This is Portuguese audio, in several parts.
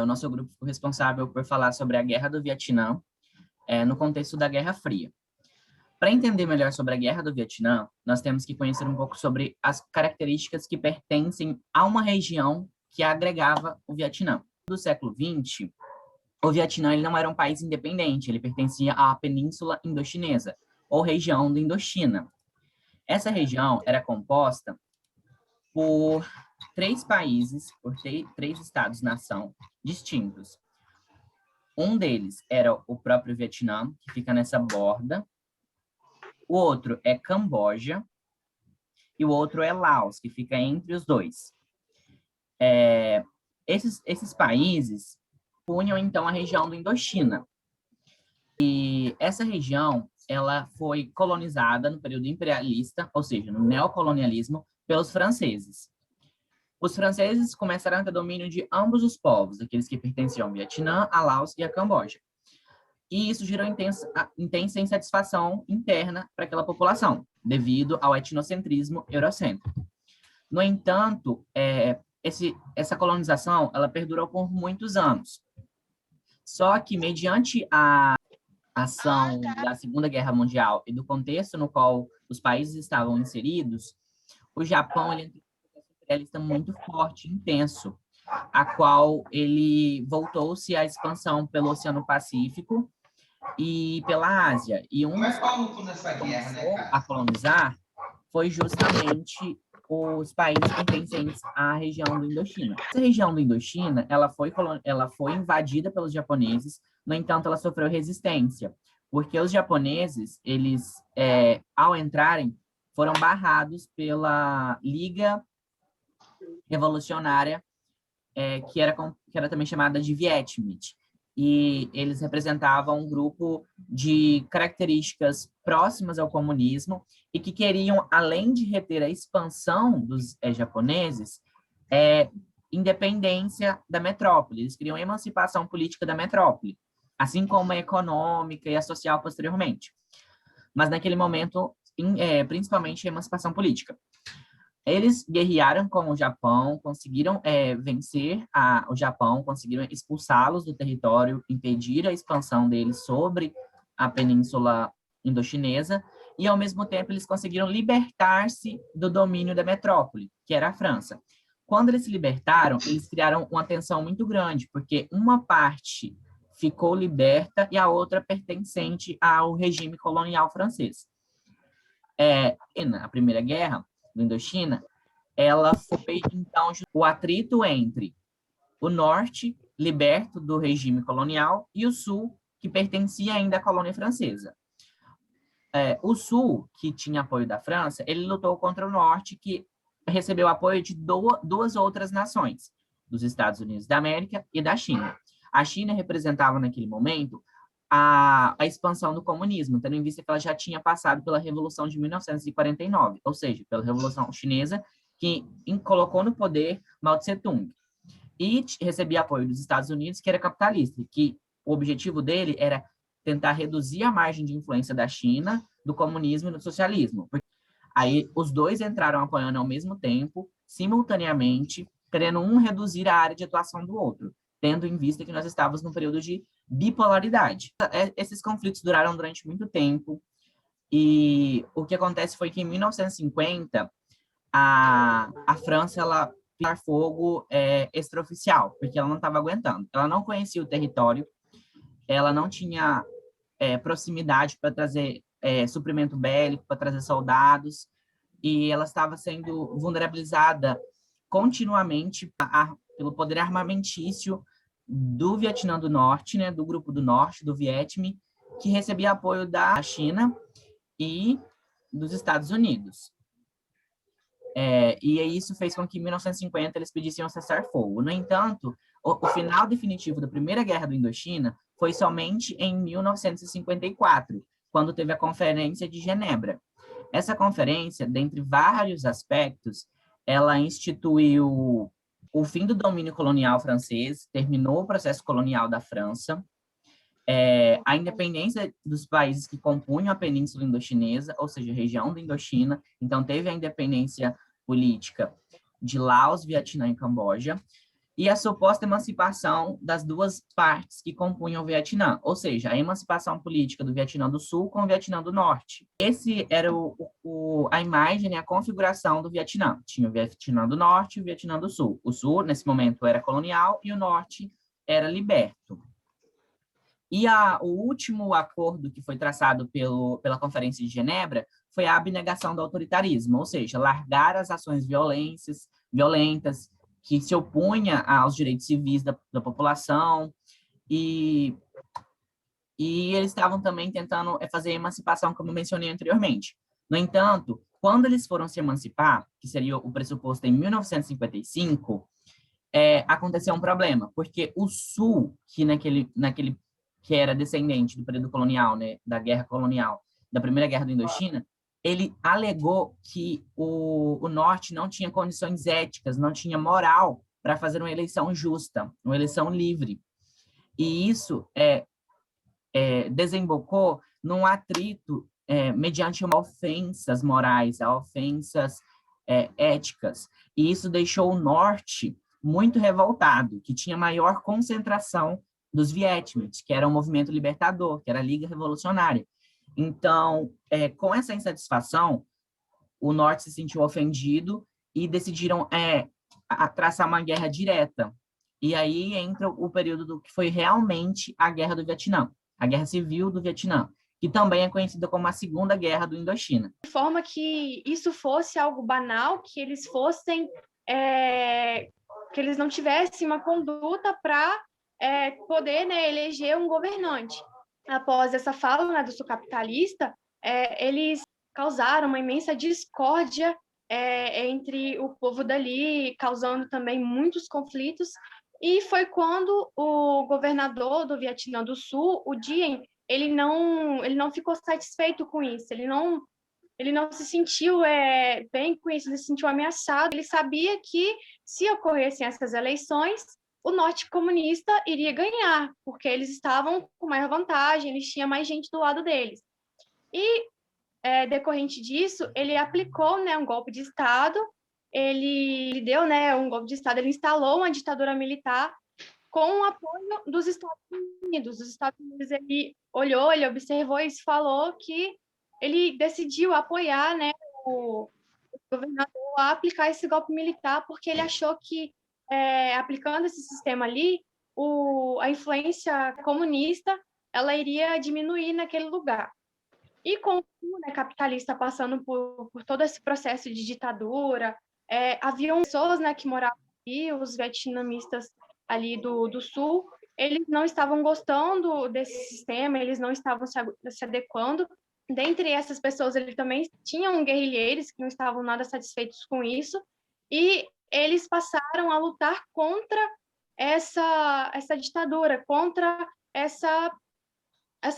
nosso grupo ficou responsável por falar sobre a Guerra do Vietnã, no contexto da Guerra Fria. Para entender melhor sobre a Guerra do Vietnã, nós temos que conhecer um pouco sobre as características que pertencem a uma região que agregava o Vietnã. No século XX, o Vietnã ele não era um país independente, ele pertencia à Península Indochinesa, ou região da Indochina. Essa região era composta por três países, por três estados-nação distintos. Um deles era o próprio Vietnã, que fica nessa borda. O outro é Camboja. E o outro é Laos, que fica entre os dois. Esses países punham, então, a região do Indochina. E essa região ela foi colonizada no período imperialista, ou seja, no neocolonialismo, pelos franceses. Os franceses começaram a ter domínio de ambos os povos, aqueles que pertenciam ao Vietnã, a Laos e a Camboja. E isso gerou intensa insatisfação interna para aquela população, devido ao etnocentrismo eurocêntrico. No entanto, essa colonização ela perdurou por muitos anos. Só que, mediante a ação da Segunda Guerra Mundial e do contexto no qual os países estavam inseridos, o Japão ele entrou em um processo imperialista muito forte, intenso, a qual ele voltou-se à expansão pelo Oceano Pacífico e pela Ásia. E um dos países que começou a colonizar foi justamente os países pertencentes à região do Indochina. Essa região do Indochina, ela foi invadida pelos japoneses, no entanto, ela sofreu resistência, porque os japoneses, eles, ao entrarem, foram barrados pela Liga Revolucionária, que era também chamada de Viet Minh. E eles representavam um grupo de características próximas ao comunismo e que queriam, além de reter a expansão dos japoneses, independência da metrópole. Eles queriam emancipação política da metrópole, assim como a econômica e a social posteriormente. Mas naquele momento, principalmente a emancipação política. Eles guerrearam com o Japão, conseguiram vencer o Japão, conseguiram expulsá-los do território, impedir a expansão deles sobre a Península Indochinesa, e, ao mesmo tempo, eles conseguiram libertar-se do domínio da metrópole, que era a França. Quando eles se libertaram, eles criaram uma tensão muito grande, porque uma parte ficou liberta e a outra pertencente ao regime colonial francês. A Primeira Guerra do Indochina, ela foi, então, o atrito entre o norte, liberto do regime colonial, e o sul, que pertencia ainda à colônia francesa. O sul, que tinha apoio da França, ele lutou contra o norte, que recebeu apoio de duas outras nações, dos Estados Unidos da América e da China. A China representava, naquele momento, a expansão do comunismo, tendo em vista que ela já tinha passado pela Revolução de 1949, ou seja, pela Revolução Chinesa, que colocou no poder Mao Tse-tung. E recebia apoio dos Estados Unidos, que era capitalista, que o objetivo dele era tentar reduzir a margem de influência da China, do comunismo e do socialismo. Aí os dois entraram apoiando ao mesmo tempo, simultaneamente, querendo um reduzir a área de atuação do outro, tendo em vista que nós estávamos num período de bipolaridade. Esses conflitos duraram durante muito tempo, e o que acontece foi que, em 1950, a França, ela pôs fogo extraoficial, porque ela não estava aguentando. Ela não conhecia o território, ela não tinha proximidade para trazer suprimento bélico, para trazer soldados, e ela estava sendo vulnerabilizada continuamente pelo poder armamentício do Vietnã do Norte, né, do Grupo do Norte, do Viet Minh, que recebia apoio da China e dos Estados Unidos. E isso fez com que, em 1950, eles pedissem um cessar-fogo. No entanto, o final definitivo da Primeira Guerra do Indochina foi somente em 1954, quando teve a Conferência de Genebra. Essa conferência, dentre vários aspectos, ela instituiu o fim do domínio colonial francês, terminou o processo colonial da França, a independência dos países que compunham a Península Indochinesa, ou seja, a região da Indochina. Então, teve a independência política de Laos, Vietnã e Camboja. e a suposta emancipação das duas partes que compunham o Vietnã, ou seja, a emancipação política do Vietnã do Sul com o Vietnã do Norte. Esse era a imagem, a configuração do Vietnã. Tinha o Vietnã do Norte e o Vietnã do Sul. O Sul, nesse momento, era colonial e o Norte era liberto. E o último acordo que foi traçado pela Conferência de Genebra foi a abnegação do autoritarismo, ou seja, largar as ações violentas, que se opunha aos direitos civis da população, e eles estavam também tentando fazer a emancipação, como mencionei anteriormente. No entanto, quando eles foram se emancipar, que seria o pressuposto em 1955, aconteceu um problema, porque o Sul, que era descendente do período colonial, né, da guerra colonial, da Primeira Guerra do Indochina, ele alegou que o Norte não tinha condições éticas, não tinha moral para fazer uma eleição justa, uma eleição livre. E isso desembocou num atrito mediante ofensas morais, ofensas éticas. E isso deixou o Norte muito revoltado, que tinha maior concentração dos Vietminh, que era um movimento libertador, que era a Liga Revolucionária. Então, com essa insatisfação, o Norte se sentiu ofendido e decidiram traçar uma guerra direta. E aí entra o período do que foi realmente a Guerra do Vietnã, a Guerra Civil do Vietnã, que também é conhecida como a Segunda Guerra do Indochina. De forma que isso fosse algo banal, que eles fossem... que eles não tivessem uma conduta para poder, né, eleger um governante. Após essa fala, né, do sul capitalista, eles causaram uma imensa discórdia entre o povo dali, causando também muitos conflitos, e foi quando o governador do Vietnã do Sul, o Diem, ele não ficou satisfeito com isso, ele não se sentiu bem com isso, ele se sentiu ameaçado. Ele sabia que, se ocorressem essas eleições, o Norte comunista iria ganhar, porque eles estavam com maior vantagem, eles tinham mais gente do lado deles. E, decorrente disso, ele aplicou, né, um golpe de Estado, ele deu, né, um golpe de Estado, ele instalou uma ditadura militar com o apoio dos Estados Unidos. Os Estados Unidos, ele olhou, ele observou e falou que ele decidiu apoiar, né, o governador a aplicar esse golpe militar, porque ele achou que, aplicando esse sistema ali, a influência comunista ela iria diminuir naquele lugar. E com o, né, capitalista passando por todo esse processo de ditadura, haviam pessoas, né, que moravam ali, os vietnamistas ali do sul, eles não estavam gostando desse sistema, eles não estavam se adequando. Dentre essas pessoas, eles também tinham guerrilheiros que não estavam nada satisfeitos com isso, e eles passaram a lutar contra essa ditadura, contra essa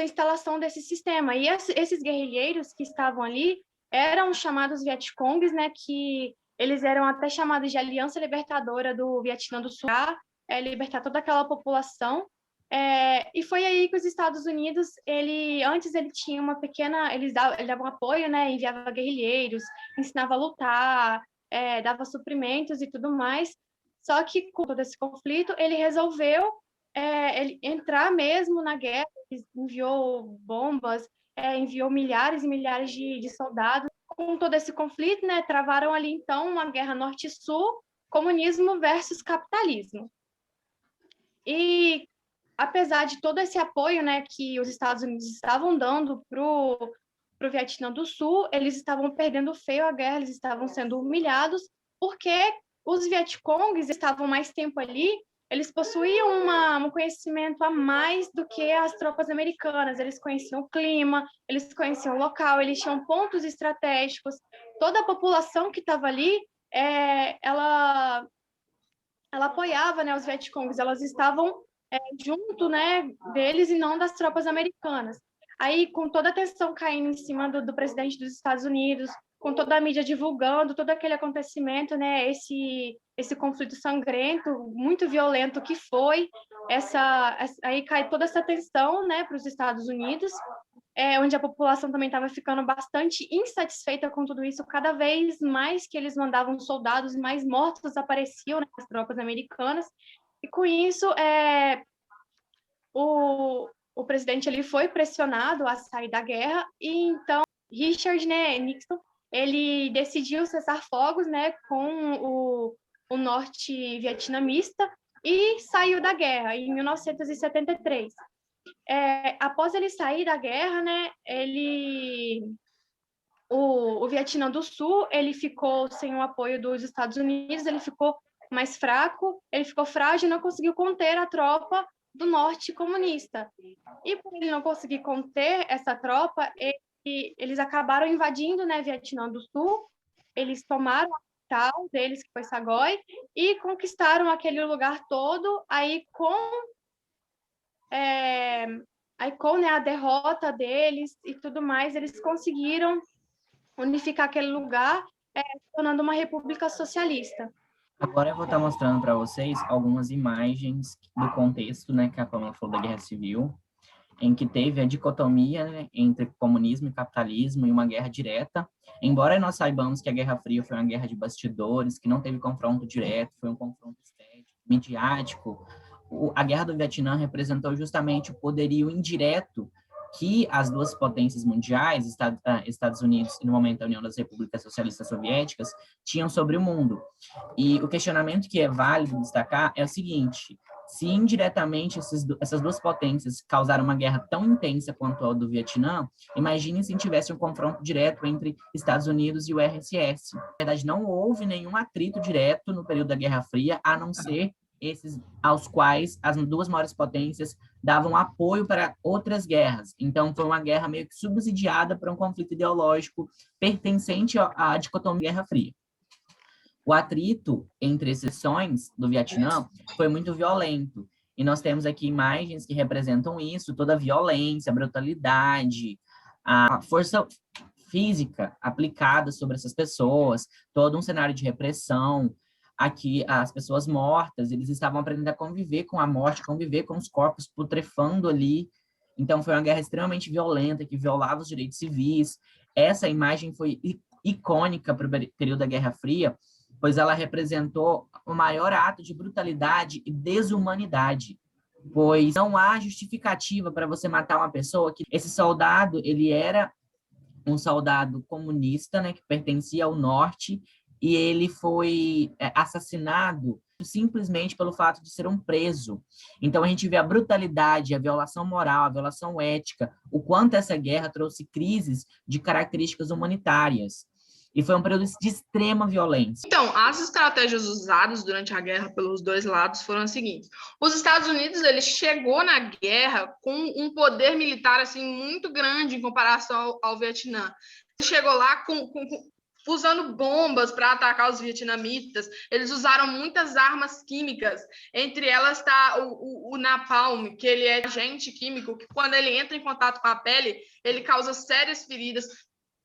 instalação desse sistema. E esses guerrilheiros que estavam ali eram chamados Vietcongs, né, que eles eram até chamados de Aliança Libertadora do Vietnã do Sul, libertar toda aquela população. E foi aí que os Estados Unidos, antes ele tinha uma pequena, ele dava um apoio, né, enviava guerrilheiros, ensinava a lutar, dava suprimentos e tudo mais. Só que com todo esse conflito, ele resolveu ele entrar mesmo na guerra, enviou bombas, enviou milhares e milhares de soldados. Com todo esse conflito, né, travaram ali então uma guerra norte-sul, comunismo versus capitalismo. E apesar de todo esse apoio, né, que os Estados Unidos estavam dando para o Vietnã do Sul, eles estavam perdendo feio a guerra, eles estavam sendo humilhados, porque os Vietcongs estavam mais tempo ali, eles possuíam um conhecimento a mais do que as tropas americanas, eles conheciam o clima, eles conheciam o local, eles tinham pontos estratégicos, toda a população que estava ali, ela apoiava, né, os Vietcongs, elas estavam junto, né, deles e não das tropas americanas. Aí, com toda a atenção caindo em cima do presidente dos Estados Unidos, com toda a mídia divulgando todo aquele acontecimento, né, esse conflito sangrento, muito violento que foi, aí cai toda essa atenção, né, para os Estados Unidos, onde a população também estava ficando bastante insatisfeita com tudo isso. Cada vez mais que eles mandavam soldados, mais mortos apareciam, né, nas tropas americanas. E com isso, o presidente ele foi pressionado a sair da guerra, e então Richard, né, Nixon, ele decidiu cessar fogos, né, com o norte vietnamita, e saiu da guerra em 1973. Após ele sair da guerra, né, o Vietnã do Sul ele ficou sem o apoio dos Estados Unidos, ele ficou mais fraco, ele ficou frágil, não conseguiu conter a tropa do norte comunista. E por ele não conseguir conter essa tropa, eles acabaram invadindo, né, Vietnã do Sul, eles tomaram a capital deles, que foi Saigon, e conquistaram aquele lugar todo, aí com né, a derrota deles e tudo mais, eles conseguiram unificar aquele lugar, tornando uma república socialista. Agora eu vou estar mostrando para vocês algumas imagens do contexto, né, que a Pamela falou da Guerra Civil, em que teve a dicotomia, né, entre comunismo e capitalismo e uma guerra direta. Embora nós saibamos que a Guerra Fria foi uma guerra de bastidores, que não teve confronto direto, foi um confronto estético, midiático, a Guerra do Vietnã representou justamente o poderio indireto que as duas potências mundiais, Estados Unidos e, no momento, a União das Repúblicas Socialistas Soviéticas, tinham sobre o mundo. E o questionamento que é válido destacar é o seguinte: se indiretamente essas duas potências causaram uma guerra tão intensa quanto a do Vietnã, imagine se tivesse um confronto direto entre Estados Unidos e o RSS. Na verdade, não houve nenhum atrito direto no período da Guerra Fria, a não ser esses aos quais as duas maiores potências davam apoio para outras guerras. Então, foi uma guerra meio que subsidiada para um conflito ideológico pertencente à dicotomia Guerra Fria. O atrito entre as seções do Vietnã foi muito violento. E nós temos aqui imagens que representam isso, toda a violência, a brutalidade, a força física aplicada sobre essas pessoas, todo um cenário de repressão. Aqui, as pessoas mortas, eles estavam aprendendo a conviver com a morte, conviver com os corpos putrefando ali. Então, foi uma guerra extremamente violenta, que violava os direitos civis. Essa imagem foi icônica para o período da Guerra Fria, pois ela representou o maior ato de brutalidade e desumanidade, pois não há justificativa para você matar uma pessoa. Que esse soldado, ele era um soldado comunista, né, que pertencia ao norte, e ele foi assassinado simplesmente pelo fato de ser um preso. Então, a gente vê a brutalidade, a violação moral, a violação ética, o quanto essa guerra trouxe crises de características humanitárias. E foi um período de extrema violência. Então, as estratégias usadas durante a guerra pelos dois lados foram as seguintes. Os Estados Unidos, ele chegou na guerra com um poder militar assim muito grande em comparação ao Vietnã. Ele chegou lá usando bombas para atacar os vietnamitas. Eles usaram muitas armas químicas. Entre elas está o napalm, que ele é agente químico, que quando ele entra em contato com a pele, ele causa sérias feridas,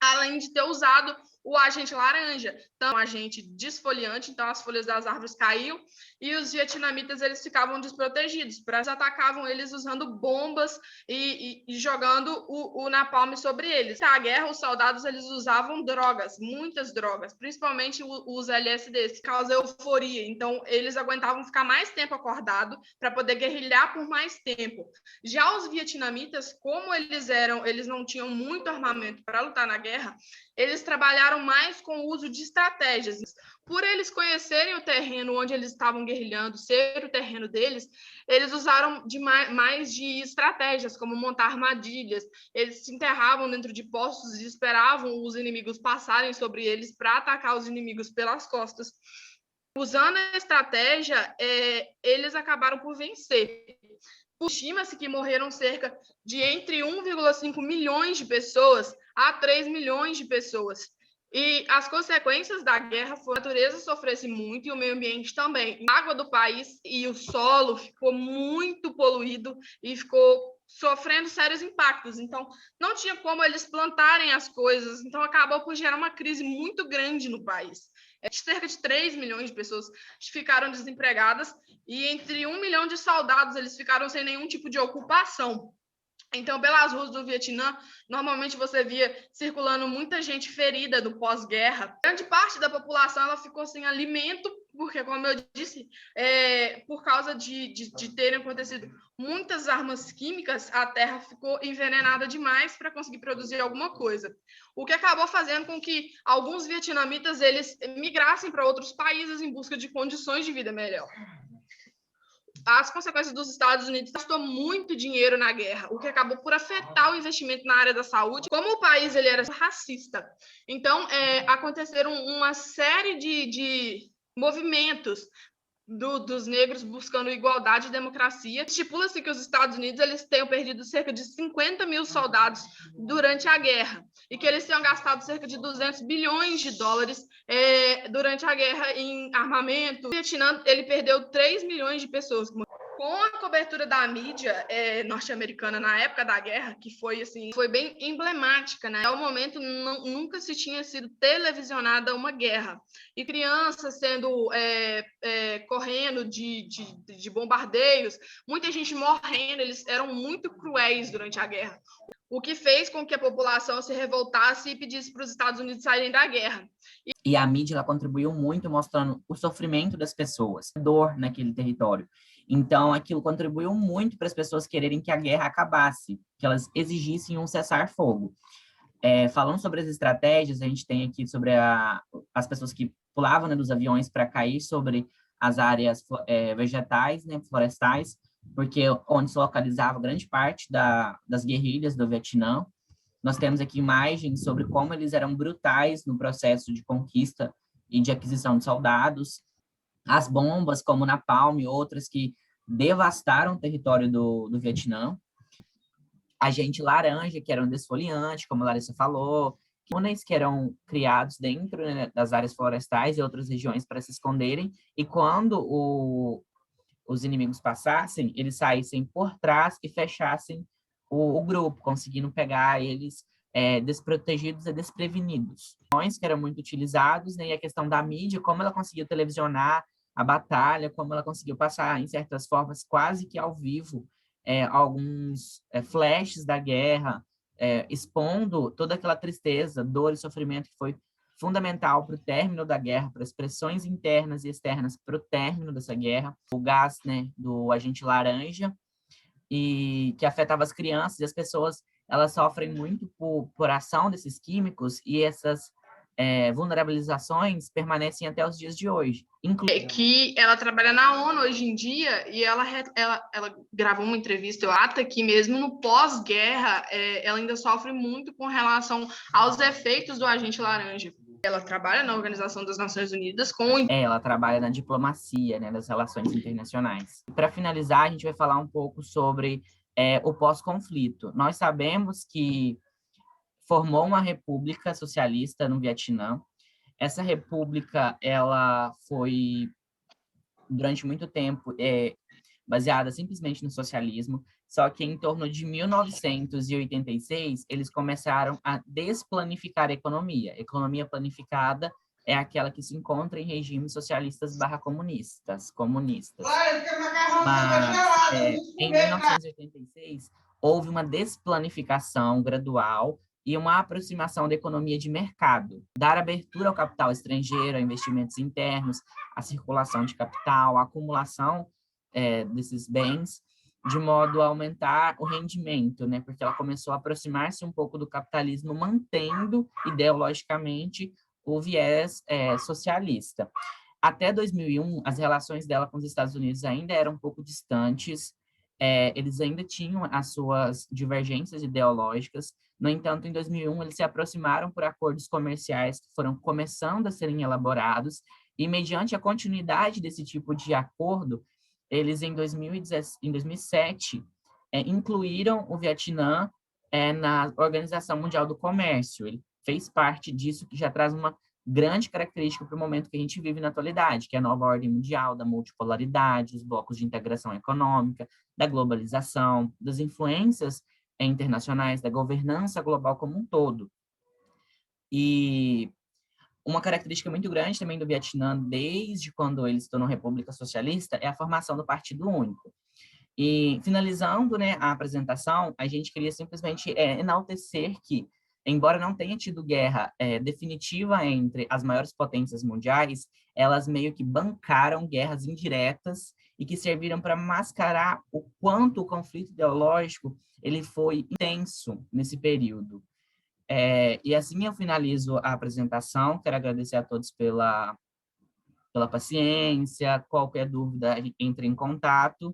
além de ter usado o agente laranja, então, agente desfoliante, então as folhas das árvores caíam, e os vietnamitas, eles ficavam desprotegidos, eles atacavam eles usando bombas e jogando o napalm sobre eles. Na guerra, os soldados, eles usavam drogas, muitas drogas, principalmente os LSDs, que causam euforia, então eles aguentavam ficar mais tempo acordado para poder guerrilhar por mais tempo. Já os vietnamitas, como eles não tinham muito armamento para lutar na guerra, eles trabalharam mais com o uso de estratégias. Por eles conhecerem o terreno onde eles estavam guerrilhando, ser o terreno deles, eles usaram mais de estratégias, como montar armadilhas. Eles se enterravam dentro de poços e esperavam os inimigos passarem sobre eles para atacar os inimigos pelas costas. Usando a estratégia, eles acabaram por vencer. Estima-se que morreram cerca de entre 1,5 milhões de pessoas a 3 milhões de pessoas. E as consequências da guerra foram a natureza sofresse muito e o meio ambiente também. A água do país e o solo ficou muito poluído e ficou sofrendo sérios impactos. Então, não tinha como eles plantarem as coisas. Então, acabou por gerar uma crise muito grande no país. Cerca de 3 milhões de pessoas ficaram desempregadas e entre 1 milhão de soldados eles ficaram sem nenhum tipo de ocupação. Então, pelas ruas do Vietnã, normalmente você via circulando muita gente ferida do pós-guerra. Grande parte da população ela ficou sem alimento, porque, como eu disse, por causa de terem acontecido muitas armas químicas, a terra ficou envenenada demais para conseguir produzir alguma coisa. O que acabou fazendo com que alguns vietnamitas eles migrassem para outros países em busca de condições de vida melhor. As consequências dos Estados Unidos gastou muito dinheiro na guerra, o que acabou por afetar o investimento na área da saúde. Como o país ele era racista, então aconteceram uma série de movimentos dos negros buscando igualdade e democracia. Estipula-se que os Estados Unidos eles tenham perdido cerca de 50 mil soldados durante a guerra e que eles tenham gastado cerca de 200 bilhões de dólares durante a guerra em armamento. O Vietnã ele perdeu 3 milhões de pessoas. Com a cobertura da mídia norte-americana na época da guerra, que foi bem emblemática, né? Até o momento nunca se tinha sido televisionada uma guerra. E crianças sendo correndo de bombardeios, muita gente morrendo, eles eram muito cruéis durante a guerra. O que fez com que a população se revoltasse e pedisse para os Estados Unidos saírem da guerra. E a mídia ela contribuiu muito mostrando o sofrimento das pessoas, a dor naquele território. Então, aquilo contribuiu muito para as pessoas quererem que a guerra acabasse, que elas exigissem um cessar-fogo. Falando sobre as estratégias, a gente tem aqui sobre as pessoas que pulavam, né, dos aviões para cair sobre as áreas vegetais, né, florestais, porque onde se localizava grande parte das guerrilhas do Vietnã. Nós temos aqui imagens sobre como eles eram brutais no processo de conquista e de aquisição de soldados. As bombas, como Napalm e outras que devastaram o território do Vietnã. Agente laranja, que era um desfoliante, como a Larissa falou. Túneis que eram criados dentro, né, das áreas florestais e outras regiões para se esconderem. E quando os inimigos passassem, eles saíssem por trás e fechassem o grupo, conseguindo pegar eles desprotegidos e desprevenidos. Que eram muito utilizados, né, e a questão da mídia, como ela conseguiu televisionar a batalha, como ela conseguiu passar, em certas formas, quase que ao vivo, alguns flashes da guerra, expondo toda aquela tristeza, dor e sofrimento que foi fundamental para o término da guerra, para as pressões internas e externas para o término dessa guerra. O gás, né, do agente laranja, e que afetava as crianças, e as pessoas elas sofrem muito por ação desses químicos, e essas vulnerabilizações permanecem até os dias de hoje. Que ela trabalha na ONU hoje em dia, e ela gravou uma entrevista, eu acho que mesmo no pós-guerra, ela ainda sofre muito com relação aos efeitos do agente laranja. Ela trabalha na Organização das Nações Unidas ela trabalha na diplomacia, né, das relações internacionais. Para finalizar, a gente vai falar um pouco sobre o pós-conflito. Nós sabemos que formou uma república socialista no Vietnã. Essa república, ela foi, durante muito tempo, baseada simplesmente no socialismo, só que em torno de 1986, eles começaram a desplanificar a economia. A economia planificada é aquela que se encontra em regimes socialistas /comunistas. Mas, em 1986, houve uma desplanificação gradual e uma aproximação da economia de mercado, dar abertura ao capital estrangeiro, a investimentos internos, a circulação de capital, a acumulação desses bens, de modo a aumentar o rendimento, né? Porque ela começou a aproximar-se um pouco do capitalismo, mantendo ideologicamente o viés socialista. Até 2001, as relações dela com os Estados Unidos ainda eram um pouco distantes, eles ainda tinham as suas divergências ideológicas. No entanto, em 2001, eles se aproximaram por acordos comerciais que foram começando a serem elaborados, e mediante a continuidade desse tipo de acordo, eles, em 2007, incluíram o Vietnã na Organização Mundial do Comércio. Ele fez parte disso, que já traz uma grande característica para o momento que a gente vive na atualidade, que é a nova ordem mundial, da multipolaridade, os blocos de integração econômica, da globalização, das influências internacionais, da governança global como um todo. E uma característica muito grande também do Vietnã, desde quando ele se tornou república socialista, é a formação do Partido Único. E, finalizando, né, a apresentação, a gente queria simplesmente enaltecer que, embora não tenha tido guerra definitiva entre as maiores potências mundiais, elas meio que bancaram guerras indiretas e que serviram para mascarar o quanto o conflito ideológico ele foi intenso nesse período. E assim eu finalizo a apresentação. Quero agradecer a todos pela paciência. Qualquer dúvida, entre em contato.